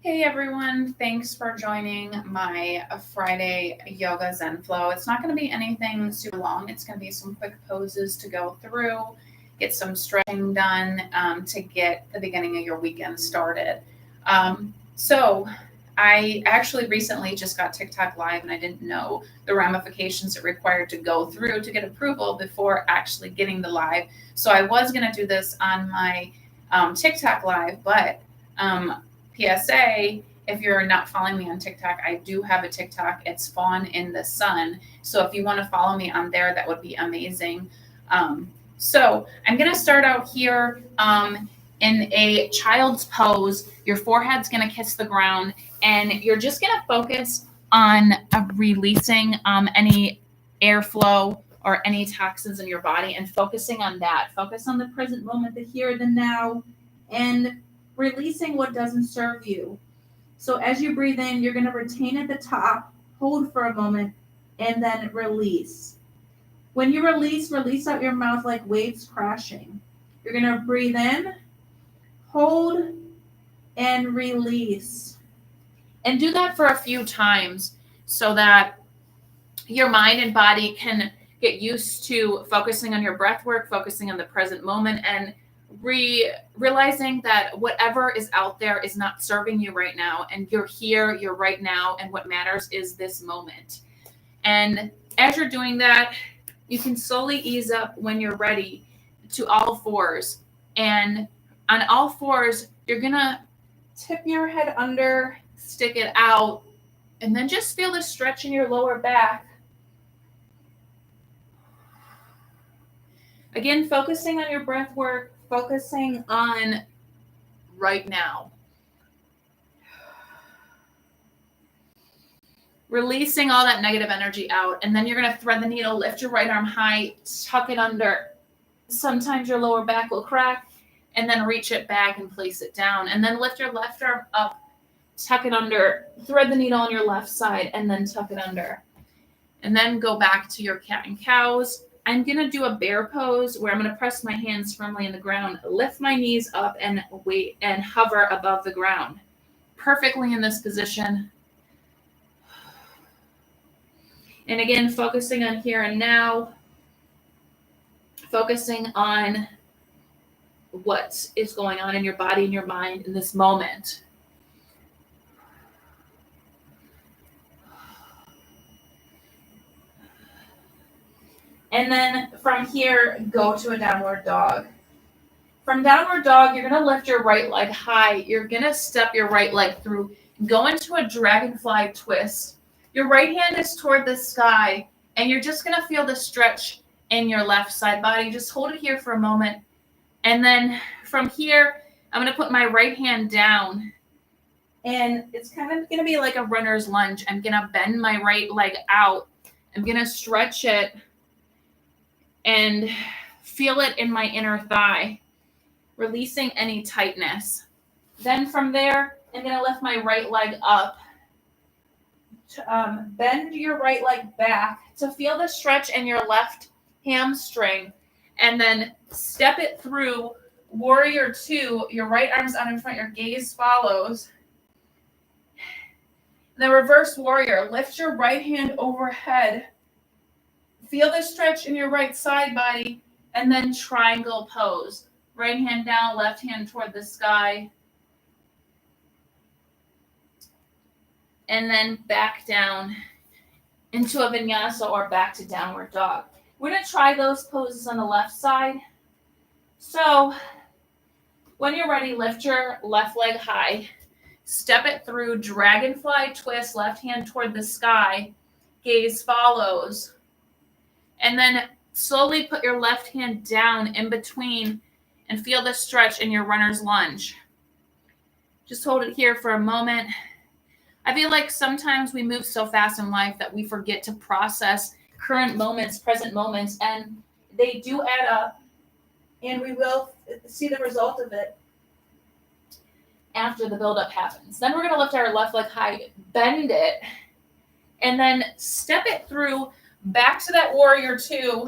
Hey everyone, thanks for joining my Friday Yoga Zen Flow. It's not going to be anything super long. It's going to be some quick poses to go through, get some stretching done to get the beginning of your weekend started. So I actually recently just got TikTok Live and I didn't know the ramifications it required to go through to get approval before actually getting the live. So I was going to do this on my TikTok Live, but PSA, if you're not following me on TikTok, I do have a TikTok. It's Fawn in the Sun. So if you want to follow me on there, that would be amazing. So I'm going to start out here in a child's pose. Your forehead's going to kiss the ground, and you're just going to focus on releasing any airflow or any toxins in your body and focusing on that. Focus on the present moment, the here, the now, and releasing what doesn't serve you. So as you breathe in, you're going to retain at the top, hold for a moment, and then release. When you release out your mouth like waves crashing. You're going to breathe in, hold, and release. And do that for a few times so that your mind and body can get used to focusing on your breath work, focusing on the present moment, and realizing that whatever is out there is not serving you right now, and you're here, you're right now, and what matters is this moment. And as you're doing that, you can slowly ease up when you're ready to all fours. And on all fours, you're gonna tip your head under, stick it out, and then just feel the stretch in your lower back. Again, focusing on your breath work, focusing on right now. Releasing all that negative energy out. And then you're going to thread the needle, lift your right arm high, tuck it under. Sometimes your lower back will crack, and then reach it back and place it down. And then lift your left arm up, tuck it under, thread the needle on your left side, and then tuck it under. And then go back to your cat and cows. I'm going to do a bear pose where I'm going to press my hands firmly in the ground, lift my knees up, and wait and hover above the ground. Perfectly in this position. And again, focusing on here and now, focusing on what is going on in your body and your mind in this moment. And then from here, go to a downward dog. From downward dog, you're going to lift your right leg high. You're going to step your right leg through, go into a dragonfly twist. Your right hand is toward the sky, and you're just going to feel the stretch in your left side body. Just hold it here for a moment. And then from here, I'm going to put my right hand down, and it's kind of going to be like a runner's lunge. I'm going to bend my right leg out. I'm going to stretch it and feel it in my inner thigh, releasing any tightness. Then from there, I'm going to lift my right leg up. Bend your right leg back to feel the stretch in your left hamstring, and then step it through warrior two. Your right arm's out in front, your gaze follows. The reverse warrior, lift your right hand overhead. Feel the stretch in your right side body, and then triangle pose. Right hand down, left hand toward the sky. And then back down into a vinyasa or back to downward dog. We're going to try those poses on the left side. So when you're ready, lift your left leg high. Step it through, dragonfly twist, left hand toward the sky. Gaze follows. And then slowly put your left hand down in between and feel the stretch in your runner's lunge. Just hold it here for a moment. I feel like sometimes we move so fast in life that we forget to process current moments, present moments, and they do add up, and we will see the result of it after the buildup happens. Then we're going to lift our left leg high, bend it, and then step it through back to that warrior two.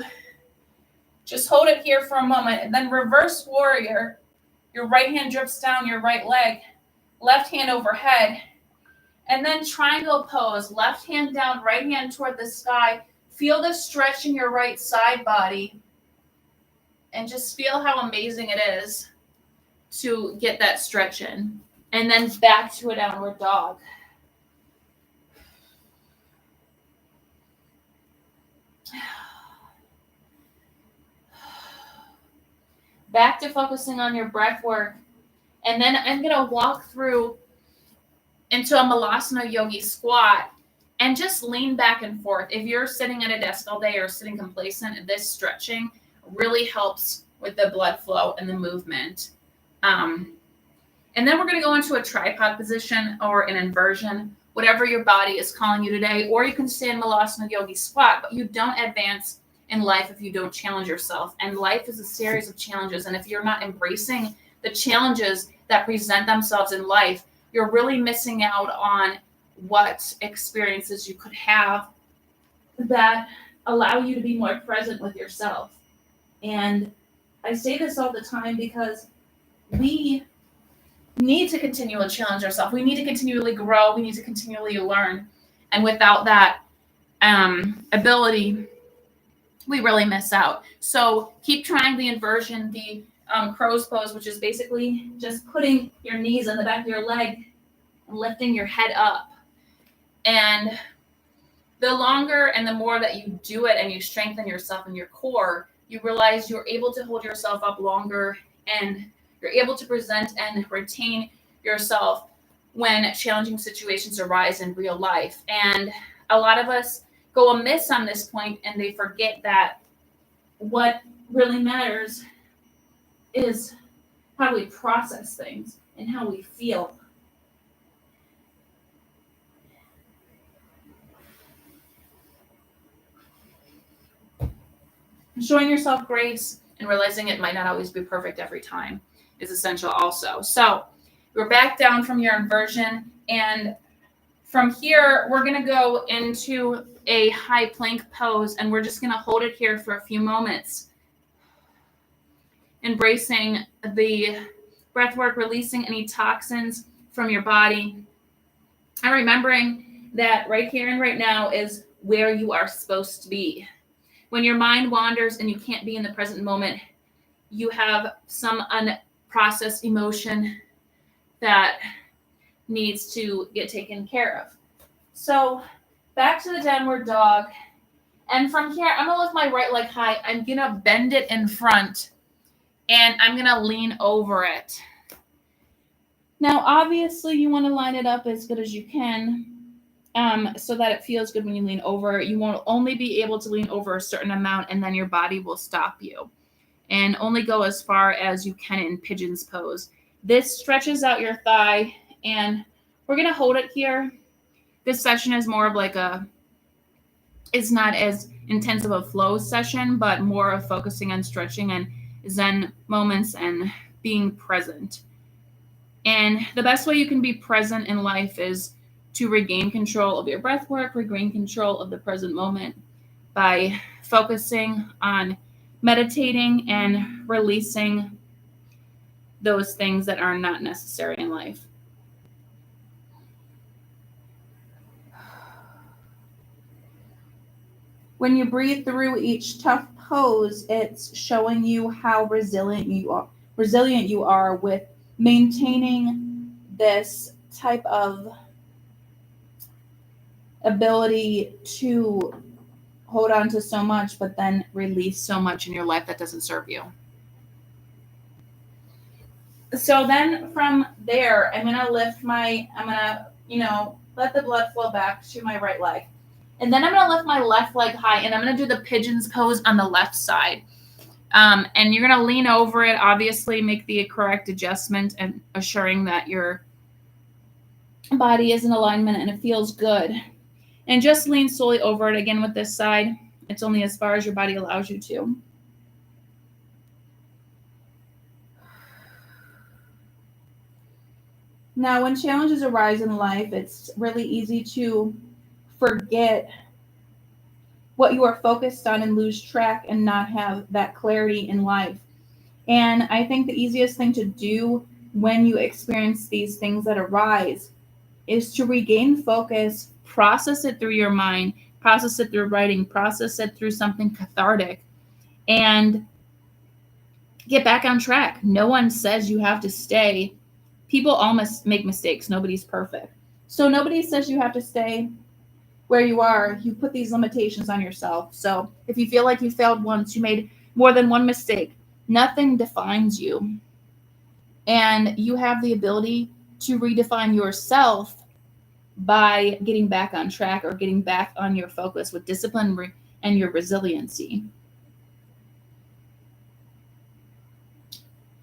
Just hold it here for a moment, and then reverse warrior. Your right hand drips down your right leg. left hand overhead, and then triangle pose, left hand down, right hand toward the sky. Feel the stretch in your right side body, and just feel how amazing it is to get that stretch in. And then back to a downward dog. Back to focusing on your breath work. And then I'm going to walk through into a Malasana Yogi squat and just lean back and forth. If you're sitting at a desk all day or sitting complacent, this stretching really helps with the blood flow and the movement. And then we're going to go into a tripod position or an inversion, whatever your body is calling you today, or you can stay in Malasana Yogi squat, but you don't advance in life if you don't challenge yourself. And life is a series of challenges. And if you're not embracing the challenges that present themselves in life, you're really missing out on what experiences you could have that allow you to be more present with yourself. And I say this all the time because we need to continually challenge ourselves. We need to continually grow. We need to continually learn. And without that ability, we really miss out. So keep trying the inversion, the crow's pose, which is basically just putting your knees on the back of your leg and lifting your head up. And the longer and the more that you do it and you strengthen yourself in your core, you realize you're able to hold yourself up longer and you're able to present and retain yourself when challenging situations arise in real life. And a lot of us go amiss on this point, and they forget that what really matters is how we process things and how we feel. Showing yourself grace and realizing it might not always be perfect every time is essential also. So we're back down from your inversion, and from here, we're going to go into a high plank pose, and we're just going to hold it here for a few moments. Embracing the breath work, releasing any toxins from your body, and remembering that right here and right now is where you are supposed to be. When your mind wanders and you can't be in the present moment, you have some unprocessed emotion that needs to get taken care of. So back to the downward dog. And from here, I'm going to lift my right leg high. I'm going to bend it in front, and I'm going to lean over it. Now, obviously, you want to line it up as good as you can so that it feels good when you lean over. You won't only be able to lean over a certain amount, and then your body will stop you. And only go as far as you can in pigeon's pose. This stretches out your thigh, and we're going to hold it here. This session is more of like it's not as intense of a flow session, but more of focusing on stretching and Zen moments and being present. And the best way you can be present in life is to regain control of your breath work, regain control of the present moment by focusing on meditating and releasing those things that are not necessary in life. When you breathe through each tough pose, it's showing you how resilient you are with maintaining this type of ability to hold on to so much, but then release so much in your life that doesn't serve you. So then from there, I'm going to let the blood flow back to my right leg. And then I'm going to lift my left leg high, and I'm going to do the pigeon's pose on the left side. And you're going to lean over it, obviously make the correct adjustment and assuring that your body is in alignment and it feels good. And just lean slowly over it again with this side. It's only as far as your body allows you to. Now, when challenges arise in life, it's really easy to forget what you are focused on and lose track and not have that clarity in life. And I think the easiest thing to do when you experience these things that arise is to regain focus, process it through your mind, process it through writing, process it through something cathartic, and get back on track. No one says you have to stay. People all make mistakes. Nobody's perfect. So nobody says you have to stay where you are. You put these limitations on yourself. So if you feel like you failed once, you made more than one mistake, nothing defines you. And you have the ability to redefine yourself by getting back on track or getting back on your focus with discipline and your resiliency.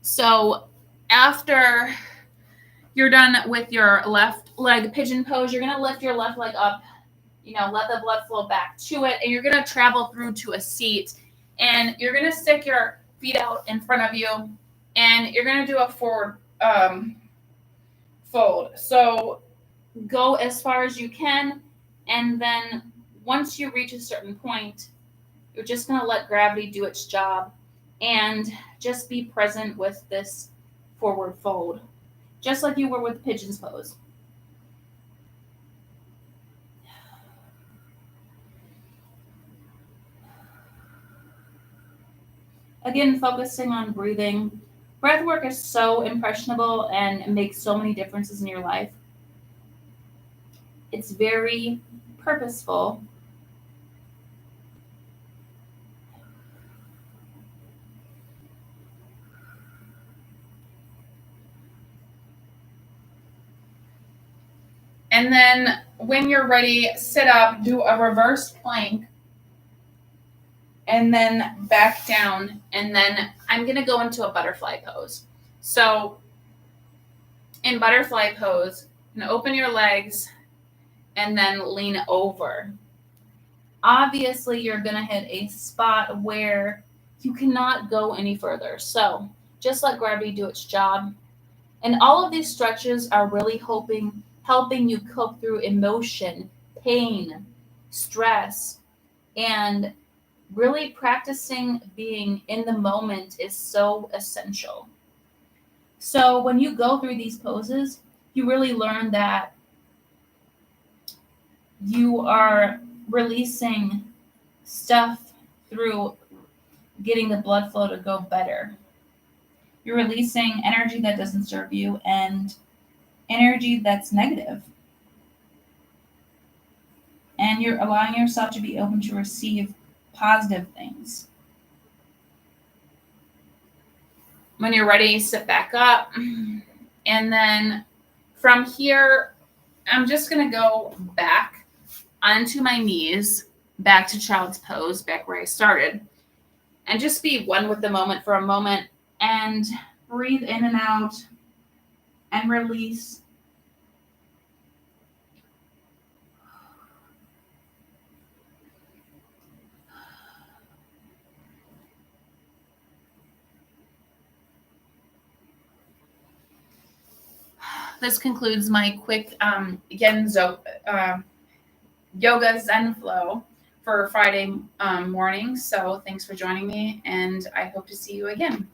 So after you're done with your left leg pigeon pose, you're going to lift your left leg up, let the blood flow back to it, and you're going to travel through to a seat, and you're going to stick your feet out in front of you, and you're going to do a forward fold. So go as far as you can, and then once you reach a certain point, you're just going to let gravity do its job and just be present with this forward fold, just like you were with pigeon's pose. Again, focusing on breathing. Breath work is so impressionable and makes so many differences in your life. It's very purposeful. And then when you're ready, sit up, do a reverse plank, and then back down. And then I'm going to go into a butterfly pose. So in butterfly pose, you can open your legs and then lean over. Obviously, you're going to hit a spot where you cannot go any further. So just let gravity do its job. And all of these stretches are really helping you cope through emotion, pain, stress, and really practicing being in the moment is so essential. So when you go through these poses, you really learn that you are releasing stuff through getting the blood flow to go better. You're releasing energy that doesn't serve you and energy that's negative. And you're allowing yourself to be open to receive positive things. When you're ready, sit back up. And then from here, I'm just going to go back onto my knees, back to child's pose, back where I started. And just be one with the moment for a moment and breathe in and out and release. This concludes my quick yoga zen flow for Friday morning. So thanks for joining me, and I hope to see you again.